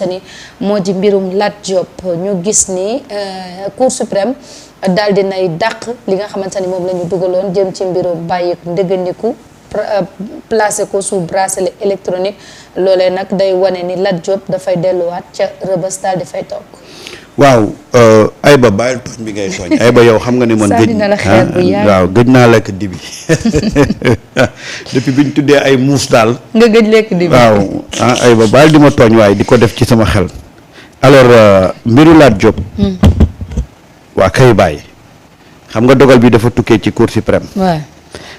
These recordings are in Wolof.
ni moo di mbirum Lat Diop ñu gis ni Cour suprême daal di nay dàq li nga xamante ni moom la ñu dugaloon jëm ci mbirum bàyyi ndëgëniku placé ko sous bracelet électronique loolee nag day wane ni Lat Diop dafay delluwaat ca Rebeuss daal di fay toog. waaw Ayba bàyyil tooñ bi ngay tooñ Ayba yow xam nga ni man gëj naa lekk dibi depuis bi ñu tuddee ay muus daal nga gëj lekk dibi waaw Ayba bàyyil di ma tooñ waaye di ko def ci sama xel alors mbiru Lat Diop waa kay bàyyi xam nga dogal bi dafa tukkee ci Cour suprême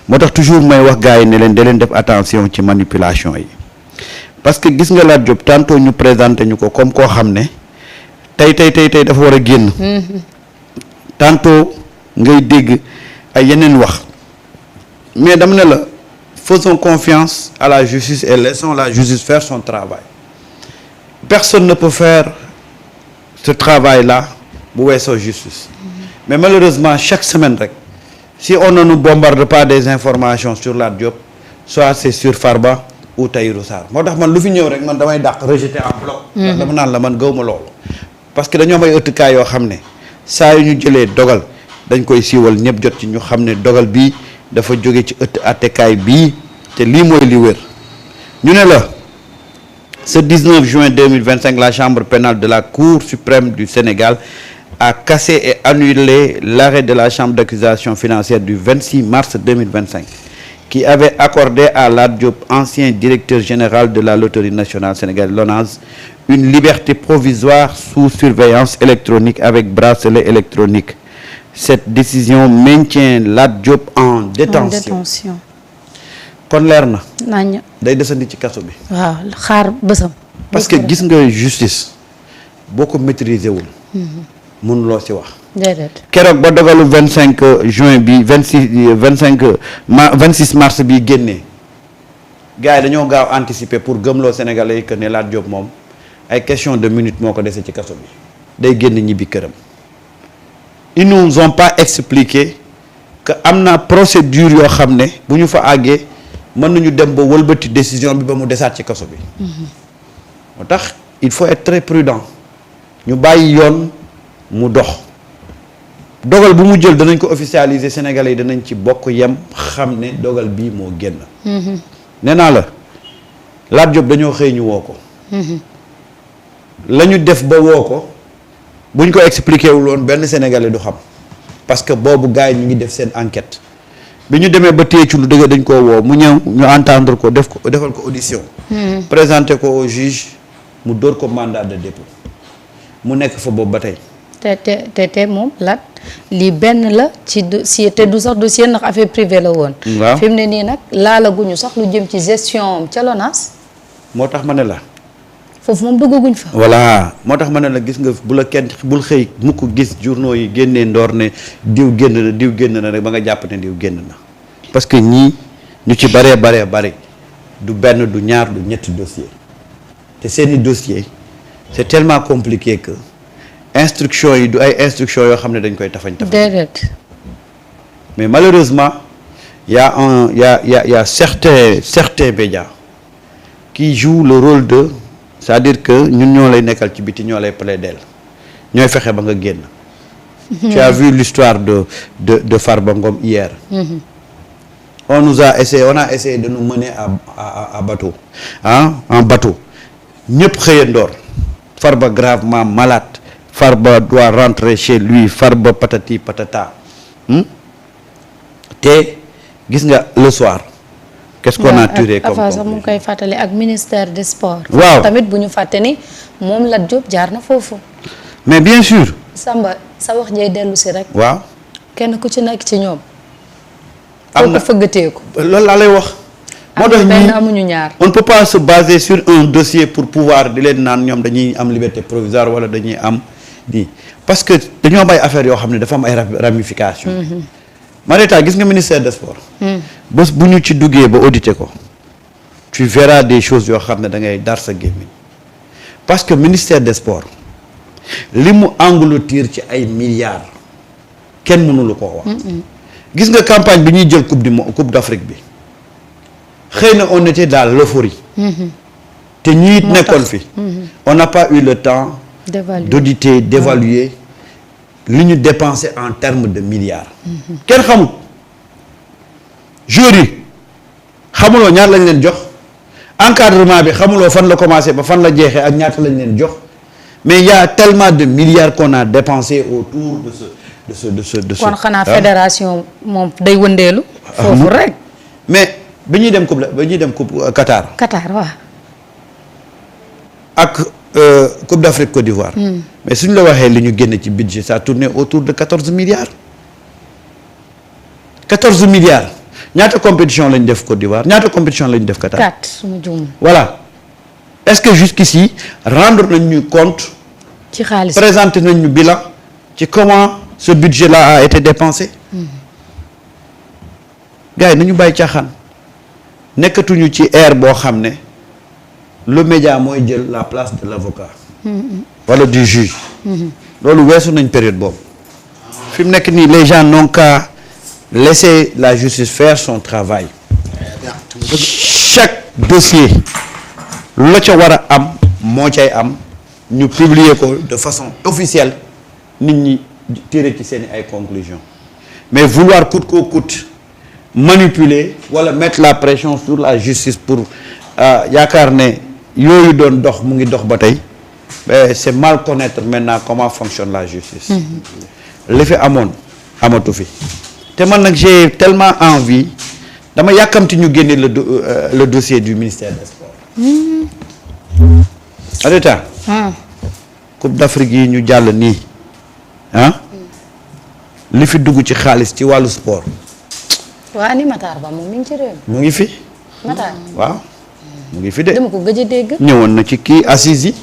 moo tax toujours may wax gars yi ne leen da leen def attention ci manipulation yi parce que gis nga Lat Diop tantôt ñu présenté ñu ko comme koo xam ne tey dafa war a génn tantôt ngay dégg ay yeneen wax mais dama ne la faisons confiance à la justice et laissons la justice faire son travail personne ne peut faire ce travail là bu weesoo justice mais malheureusement chaque semaine rek si on ne nous bombarde pas des informations sur Lat Diop soit c'est sur Farba ou Tahirou Sarr moo tax man lu fi ñëw rek man damay dàq rejeter en bloc dama naan la man gëwma loolu parce que dañoo am ay ëttukaay yoo xam ne saa yu ñu jëlee dogal dañ koy siiwal ñëpp jot ci ñu xam ne dogal bii dafa jóge ci ëtt attekaay bii te lii mooy li wér ñu ne la ce 19 juin 2025 la chambre pénale de la Cour suprême du Sénégal a cassé et annulé l'arrêt de la chambre d'accusation financière du 26 mars 2025 qui avait accordé à Lat Diop, ancien directeur général de la Loterie nationale sénégalaise LONASE, une liberté provisoire sous surveillance électronique avec bracelet électronique. Cette décision maintient Lat Diop en détention. kon leer na. nañu day desandi ci kaso bi. waaw xaar bësam. parce que gis nga justice boo ko maîtriser wul. mënuloo ci wax. déedéet keroog ba dogalu 25 juin bi 26 mars bi génnee gars yi dañoo gaaw anticiper pour gëmloo Sénégalais yi que ne Lat Diop moom ay question de minutes moo ko dese ci kaso bi day génn ñibbi këram. ils nous ont pas expliqué que am na procédure yoo xam ne bu ñu fa àggee mën nañu dem ba wëlbati décision bi ba mu desaat ci kaso bi. moo tax il faut être très prudent ñu bàyyi yoon mu dox. dogal bu mu jël danañ ko officialiser Sénégalais yi danañ ci bokk yem xam ne dogal bii moo génn. nee naa la Lat Diop dañoo xëy ñu woo ko. la ñu def ba woo ko buñ ko expliqué wul woon benn Sénégalais du xam parce que boobu gars yi ñu ngi def seen enquête bi ñu demee ba téye ci lu dëgg dañ koo woo mu ñëw ñu entendre ko defal ko audition. présenter ko au juge mu dóor ko mandat de dépôt mu nekk fa boobu ba tey. te moom Lat lii benn la ci dossier te du sax dossier ndax affaire privée la woon. waaw fi mu ne nii nag laalaguñu sax lu jëm ci gestion ca LONASE. moo tax ma ne la. foofu moom duggaguñ fa. voilà moo tax ma ne la gis nga bul xëy mu ko gis journaux yi génnee ndoor ne diw génn na rek ba nga jàpp ne diw génn na. parce que ñii ñu ci bari du benn du ñaar du ñetti dossier te seeni dossier c'est tellement compliqué que. instruction yi du ay instruction yoo xam ne dañ koy tafañ déedéet mais malheureusement y a certains médias qui jouent le rôle de c'est-à-dire que ñun ñoo lay nekkal ci biti ñoo lay plaider ñooy fexe ba nga génn. tu as vu l'histoire de Farba Ngom hier. on a essayé de nous mener à bateau en bateau ñëpp xëyandoor Farba gravement malade. Farba doit rentrer chez lui Farba patati patata te gis nga le soir. qu'est-ce qu'on a tiré comme conclusion sax mu ngi koy fàttali ak ministère des sports. waaw tamit bu ñu fàtte ni moom Lat Diop jaar na foofu. mais bien sûr. Samba sa wax jay dellu si rek. waaw kenn ku ci nekk ci ñoom. am na fëggatee ko. loolu laa lay wax. moo tax ñii amuñu ñaar. on ne peut pas se baser sur un dossier pour pouvoir di leen naan ñoom dañuy am liberté provisoire wala dañuy am. parce que dañoo am ay affaires yoo xam ne dafa am ay ramifications. Marieta gis nga ministère des sports. bés bu ñu ci duggee ba auditer ko tu verras des choses yoo xam ne da ngay dar sa gémmiñ parce que ministère des sports li mu engloutir ci ay milliards kenn mënulu koo wax. gis nga campagne bi ñuy jël coupe d'Afrique bi xëy na on était dans l'euphorie. te ñi it nekkoon fi on n'a pas eu le temps d'auditer d'évaluer li ñu dépensé en termes de milliards kenn xamul joueurs yi xamuloo ñaar lañ leen jox encadrement bi xamuloo fan la commencé ba fan la jeexee ak ñaata lañ leen jox mais il y a tellement de milliards qu'on a dépensé autour de ce kon xanaa fédération moom day wëndeelu foofu rek mais ba ñuy dem coupe Qatar waaw ak Coupe d'Afrique Côte d'Ivoire mais suñ la waxee li ñu génne ci budget ça tournait autour de 14 milliards ñaata compétition lañ def Côte d'Ivoire ñaata compétition lañ def Qatar 4 suma juum voilà est-ce que jusqu'ici rendre nañ ñu compte ci xaalis présenter nañ ñu bilan ci comment ce budget-là a été dépensé gars yi nañu bàyyi caaxaan nekkatuñu ci ère boo xam ne le média mooy jël la place de l'avocat wala du juge loolu weesu nañ période boobu fi mu nekk nii les gens n'ont qu'à laisser la justice faire son travail chaque dossier la ca war a am moo cay am ñu publier ko de façon officielle nit ñi tirer ci seeni ay conclusions mais vouloir coûte que coûte manipuler wala mettre la pression sur la justice pour yaakaar ne yooyu doon dox mu ngi dox ba tey c'est mal connaître maintenant comment fonctionne la justice li fi amoon amatu fi te man nag j'ai tellement envie dama yàkkamti ñu génne le dossier du ministère des sports adeta Coupe d'Afrique yi ñu jàll nii li fi dugg ci xaalis ci wàllu sport waa ni Matar Ba moom mi ngi ci réew mu ngi fi Matar waaw mu ngi fi de dama ko gëj a dégg ñëwoon na ci kii assise yi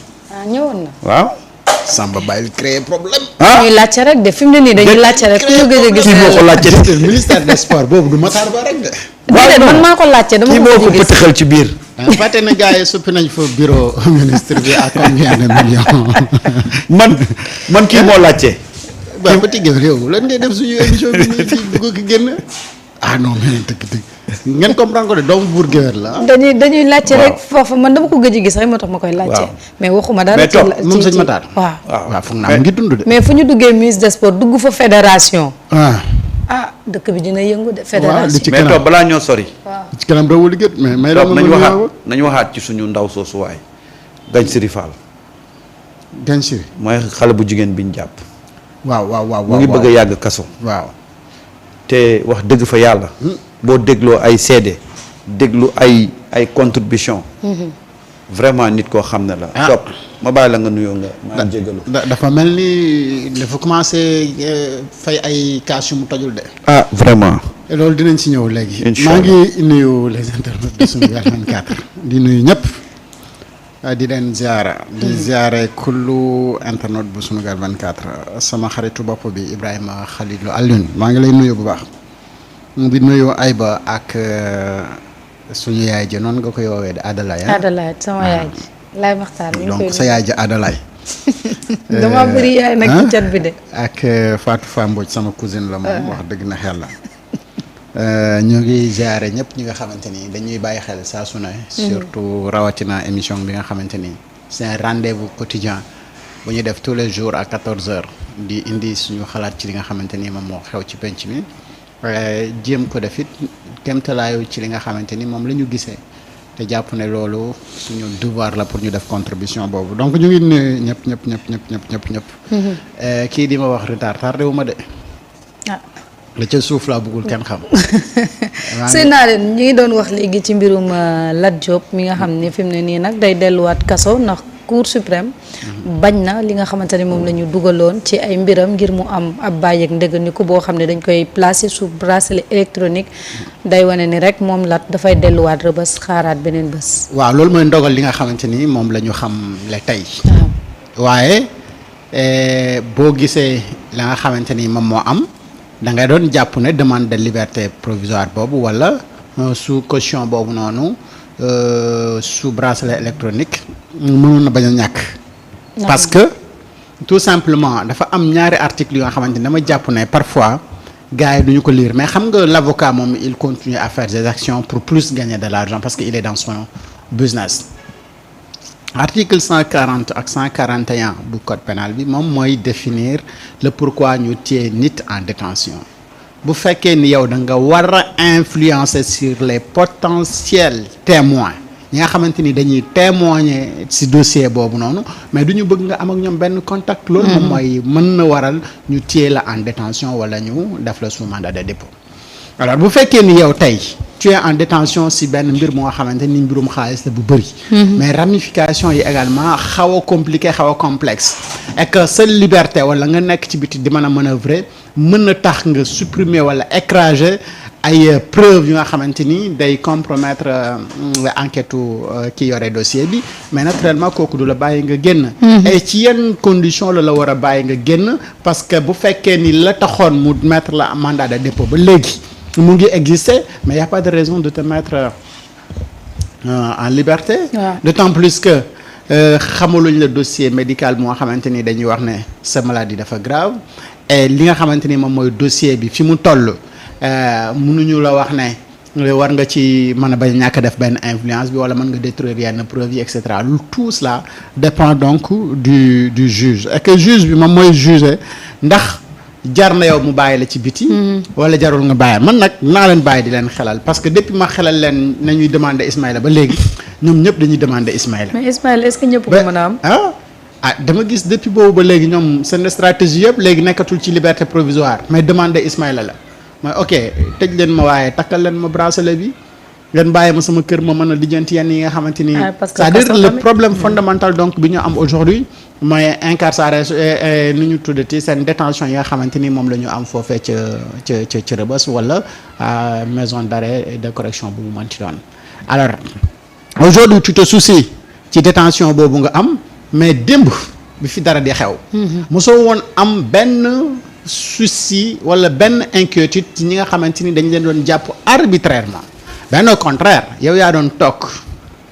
ñëwoon na waaw Samba bàyyil créer problème. ñuy laajte rek de fi mu ne nii dañuy laajte rek ku ñu gëj a gis kii moo ko laajte ministère des sports boobu du Matar Ba rek de. déedéet man maa ko laajte dama kii ko moo ko gëj a gis pëtëxal ci biir fàtte na gars yi suppi nañ fa bureau ministre bi à combien de millions. man kii moo laajte waaw ba tiggal réew lan ngay def suñu émission bi nii fii bëgg ko génn. ah non mais dëgg ngeen comprendre ko de doomu buur géwél la. dañuy laajte rek foofu man dama ko gëj a gis rek moo tax ma koy laajte mais waxuma dara mais toog moom sëñ Matar. waaw foog naa mu ngi dund de. mais fu ñu duggee ministre des sports dugg fa fédération ah dëkk bi dina yëngu de li fédération ci mais kanam toog balaa ñoo sori ci kanam doo wuli gët mais may la toog nañu waxaat ci suñu ndaw soosu waay gañ Siri Fall bien sûr. mooy xale bu jigéen bi ñu jàpp waaw mu ngi bëgg a yàgg kaso waaw. te wax dëgg fa yàlla boo dégloo ay seede déglu ay contribution vraiment nit koo xam ne la topp ma bàyyi la nga nuyoo nga maa ngi jégalu dafa mel ni dafa commencé fay ay kaas yu mu tojul de. vraiment loolu dinañ si ñëw léegi. Inch'Allah. maa ngi nuyu les internautes de Sunugal 24 di nuyu ñëpp di leen ziara di ziare kullu internaute bu Sunugal 24 sama xaritu bopp bi Ibrahima Khalilou Alioune maa ngi lay nuyu bu baax di nuyu Ayba ak suñu yaay ji noonu nga koy woowee de Adalaye. Adalaye sama yaay ji Laay Maxtaar mi ngi koy donc sa yaay ji Adalaye. dama bëri yaay nag ci cat bi de ak Fatou Fambodj sama cousine la moom wax dëgg na xel la ñu ngi ziare ñëpp ñi nga xamante ni dañuy bàyyi xel saa su ne surtout rawatina émission bi nga xamante ni c'est un rendez-vous quotidien bu ñu def tous les jours à 14h di indi suñu xalaat ci li nga xamante ni moom moo xew ci penc mi jéem ko def it kéemtalaayu ci li nga xamante ni moom la ñu gisee te jàpp ne loolu suñu devoir la pour ñu def contribution boobu donc ñu ngi nuyu ñëpp. kii di ma wax retard tardé wu ma de. la ca suuf laa bëggul kenn xam. seen naa leen ñu ngi doon wax léegi ci mbirum Lat Diop mi nga xam ne fi mu ne nii nag day delluwaat kaso ndax Cour suprême bañ na li nga xamante ne moom la ñu dugaloon ci ay mbiram ngir mu am ab bàyyeeg ndëgëniku boo xam ne dañ koy placer sous bracelet électronique day wane ni rek moom Lat dafay delluwaat Rebeuss xaaraat beneen bés. waaw loolu mooy ndogal li nga xamante ni moom la ñu xam le tey. waaye boo gisee la nga xamante ni moom moo am. da ngay doon jàpp ne demande de liberté provisoire boobu wala sous caution boobu noonu sous bracelet électronique mënoon na bañ a ñàkk. parce que tout simplement dafa am ñaari articles yoo xamante ni dama jàpp ne parfois gars yi duñu ko lire mais xam nga l'avocat moom il continue à faire des actions pour plus gagner de l'argent parce que il est dans son business article 140 ak 141 bu code pénal bi moom mooy définir le pourquoi ñu téye nit en détention bu fekkee ni yow da nga war a influencer sur les potentiels témoins ñi nga xamante ni dañuy témoigner ci dossier boobu noonu mais du ñu bëgg nga am ak ñoom benn contact. loolu moom mooy mën na waral ñu téye la en détention wala ñu def la sous mandat de dépôt. alors bu fekkee ni yow tey tu es en détention ci benn mbir moo xamante ni mbirum xaalis la bu bëri. mais ramification yi également xaw a compliqué xaw a complexe. et que sa liberté wala nga nekk ci biti di mën a manœuvrer mën na tax nga supprimer wala écraser ay preuves yu nga xamante ni day compromettre enquête ki yore dossier bi mais naturellement kooku du la bàyyi nga génn. et ci yenn condition la war a bàyyi nga génn parce que bu fekkee ni la taxoon mu mettre la mandat de dépôt ba léegi. mu ngi exister mais y a pas de raison de te mettre en liberté. D'autant plus que xamaluñ la dossier médical moo xamante ni dañuy wax ne sa maladie dafa grave et li nga xamante ni moom mooy dossier bi fi mu toll mënuñu la wax ne war nga ci mën a bañ ñàkk def benn influence bi wala mën nga détruire yenn preuves yi et cetera tout cela dépend donc du juge et que juge bi moom mooy juger ndax. jar na yow mu bàyyi la ci biti. wala jarul nga bàyyi man nag naa leen bàyyi di leen xelal parce que depuis ma xelal leen nañuy demander Ismaïla ba léegi ñoom ñëpp dañuy demander Ismaïla. mais Ismaïla est-ce que ñëpp ko mën a am. dama gis depuis boobu ba léegi ñoom seen stratégie yëpp léegi nekkatul ci liberté provisoire mais demander Ismaïla la mooy ok tëj leen ma waaye takkal leen ma bracelet bi ngeen bàyyi ma sama kër ma mën a lijjanti yenn yi nga xamante ni. c'est-à-dire le problème fondamental donc bi ñu am aujourd'hui mooy incarcération nu ñu tuddati seen détention yi nga xamante ni moom la ñu am foofee ca Rebeuss wala maison d'arrêt et de correction bu mu mënti doon. alors aujourd'hui tu te soucies ci détention boobu nga am mais démb bi fi dara di xew. mosoo woon am benn souci wala benn inquiétude ci ñi nga xamante ni dañ leen doon jàpp arbitrairement. ben au contraire yow yaa doon toog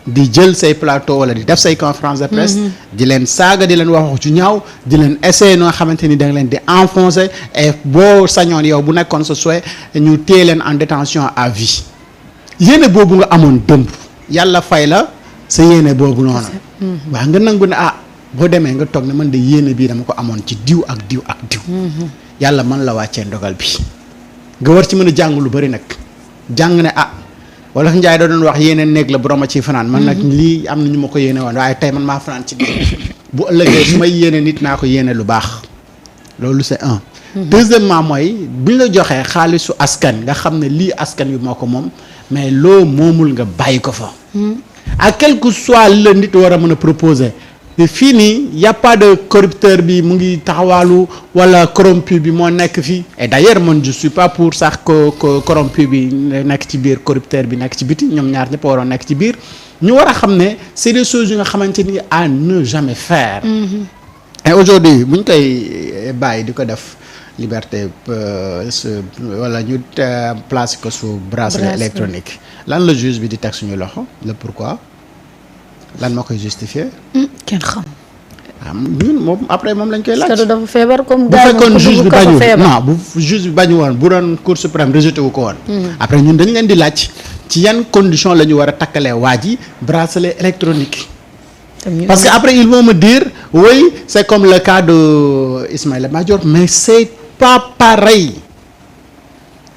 di jël say plateau wala di def say conférence de presse di leen saaga di leen wax ci ñaaw di leen essayer noo xamante ni da nga leen di enfoncer et boo sañoon yow bu nekkoon sa souhait ñu téye leen en détention à vie yéene boobu nga amoon dëmb yàlla fay la sa yéene boobu noonu waaw nga nangu ne boo demee nga toog ne man de yéene bii dama ko amoon ci diw ak diw ak diw yàlla man la wàccee ndogal bi nga war ci mën a jàng lu bari nag jàng ne wala Njaay da doon wax yéene néeg la borom a ciy fanaan man nag lii am na ñu ma ko yéene woon waaye tey man maa fanaan ci néeg bu ëllëgee su may yéene nit naa ko yéene lu baax loolu c'est un. deuxièmement mooy buñ la joxee xaalisu askan nga xam ne lii askan wi moo ko moom mais loo moomul nga bàyyi ko fa. à quel que soit la nit war a mën a proposer fii nii y a pas de corrupteur bi mu ngi taxawaalu wala corrompu bi moo nekk fii et d'ailleurs man je suis pas pour sax ko corrompu bi nekk ci biir corrupteur bi nekk ci biti ñoom ñaar ñëpp waroon nekk ci biir ñu war a xam ne c'est des choses yu nga xamante ni à ne jamais faire. et aujourd'hui bu ñu koy bàyyi di ko def liberté wala ñu place ko sous bracelet électronique lan la juge bi di teg suñu loxo le pourquoi lan moo koy justifier. kenn xam. ñun moom après moom lañ koy laaj. parce que dafa feebar comme. bu fekkoon juge bi bañu non bu juge bi bañu woon bu doon cour suprême rejeté wu ko woon. après ñun dañ leen di laaj ci yan condition la ñu war a takkalee waa ji bracelet électronique. parce que après ils vont me dire oui c'est comme le cas de Ismaïla Madior mais c'est pas pareil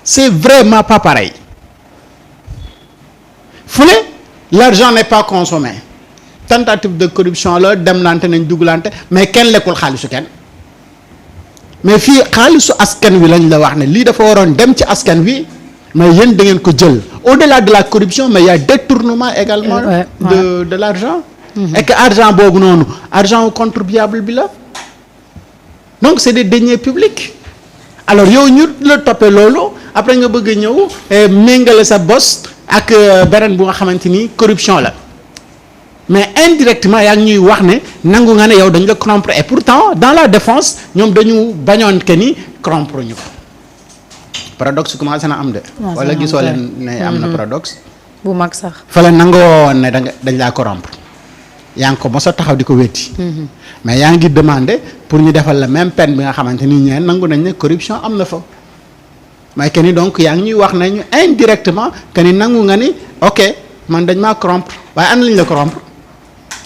c'est vraiment pas pareil fu ne l'argent n'est pas consommé. tentative de corruption la dem lante nañ dugalante mais kenn lekkul xaalisu kenn mais fii xaalisu askan wi lañ la wax ne lii dafa waroon dem ci askan wi mais yéen da ngeen ko jël au-delà de la corruption mais il y a détournement également de l'argent et que argent boobu noonu argent contribuable bi la donc c'est des deniers publics alors yow ñu la toppee loolu après nga bëgg a ñëw méngale sa bos ak beneen bu nga xamante ni corruption la mais indirectement yaa ngi ñuy wax ne nangu nga ne yow dañ la corrompre et pourtant dans la défense ñoom dañu bañoon que ni corrompre ñu ko paradoxe commencé na am de. wala gisoo leen ne am na paradoxe. bu mag sax. fa la nangoo woon ne dañ laa corrompre yaa ngi ko mos a taxaw di ko wetti. mais yaa ngi demander pour ñu defal la même peine bi nga xamante ni ñeen nangu nañ ne corruption am na fa mais que ni donc yaa ngi ñuy wax nañu indirectement que ni nangu nga ni ok man dañ maa corrompre waaye ana lañ la corrompre.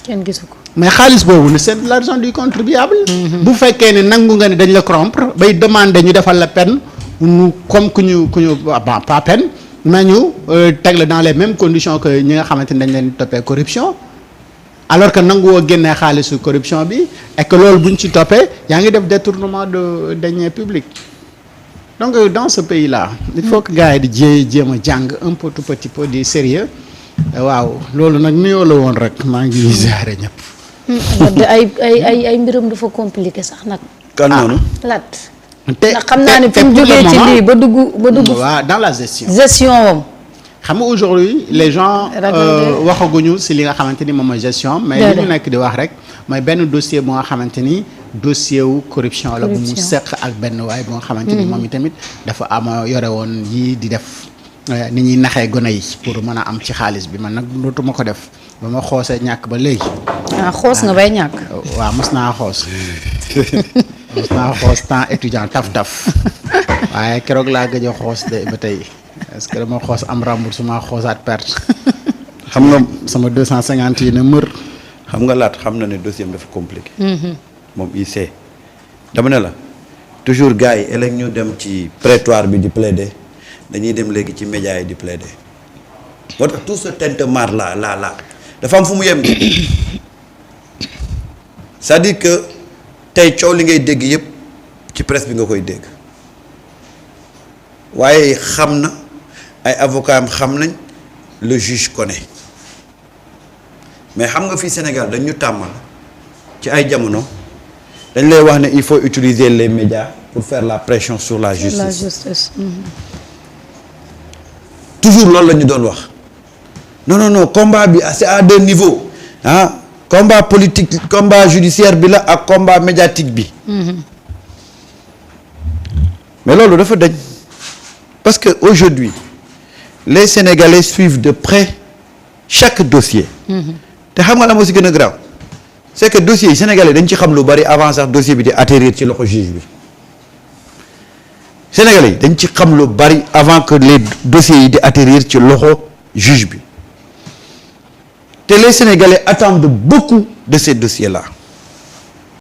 kenn gisu ko. mais xaalis boobu ne c'est l'argent du contribuable. bu fekkee ne nangu nga ne dañ la corrompre bay demander ñu defal la peine comme ku ñu pas peine mais ñu teg la dans les mêmes conditions que ñi nga xamante ni dañ leen toppee corruption alors que nangu woo génnee xaalisu corruption bi et que loolu bu ñu ci toppee yaa ngi def détournement de deniers publics donc dans ce pays là il faut que gars yi di jéem a jàng un peu tout petit peu di sérieux waaw loolu nag nuyoo la woon rek maa ngi ziare ñëpp. ay mbirum dafa compliqué sax nag. kan noonu. Lat. te ndax xam naa ne fi mu jógee ci lii ba dugg. waaw dans la gestion. moom. xam nga aujourd'hui les gens waxaguñu si li nga xamante ni moom mooy gestion. mais li ñu nekk di wax rek mooy benn dossier bu nga xamante ni dossier wu corruption la. bu mu seq ak benn waay bu nga xamante ni moom itamit dafa am yore woon yii di def. ni ñuy naxee gone yi pour mën a am ci xaalis bi man nag dootuma ko def ba ma xoosee ñàkk ba léegi. xoos nga bay ñàkk. waaw mos naa xoos. mos naa xoos temps étudiant taf waaye keroog laa gëj a xoos de ba tey est-ce que dama xoos am remboursement xoosaat perte. xam nga sama 250 yi ne mër. xam nga Lat xam na ne dossier am dafa compliqué. moom il sait dama ne la toujours gars yi ëllëg ñu dem ci prétoire bi di plaider. dañuy dem léegi ci médias yi di plaider moo tax tout ce tintamarre là dafa am fu mu yem c'est-à-dire que tey coow li ngay dégg yëpp ci presse bi nga koy dégg waaye xam na ay avocats am xam nañ le juge connaît mais xam nga fii Sénégal dañu tàmmal ci ay jamono dañ lay wax ne il faut utiliser les médias pour faire la pression sur la justice. toujours loolu la ñu doon wax non combat bi c'est à deux niveaux combat politique combat judiciaire bi la ak combat médiatique bi. mais loolu dafa dañ parce que aujourd'hui les Sénégalais suivent de près chaque dossier. te xam nga la moo si gën a grave c'est que dossiers yi Sénégalais dañ ci xam lu bari avant sax dossier bi di atterrir ci loxo juge bi. Sénégalais yi dañ ci xam lu bari avant que les dossiers yi di atterrir ci loxo juge bi te les Sénégalais attendent beaucoup de ces dossiers-là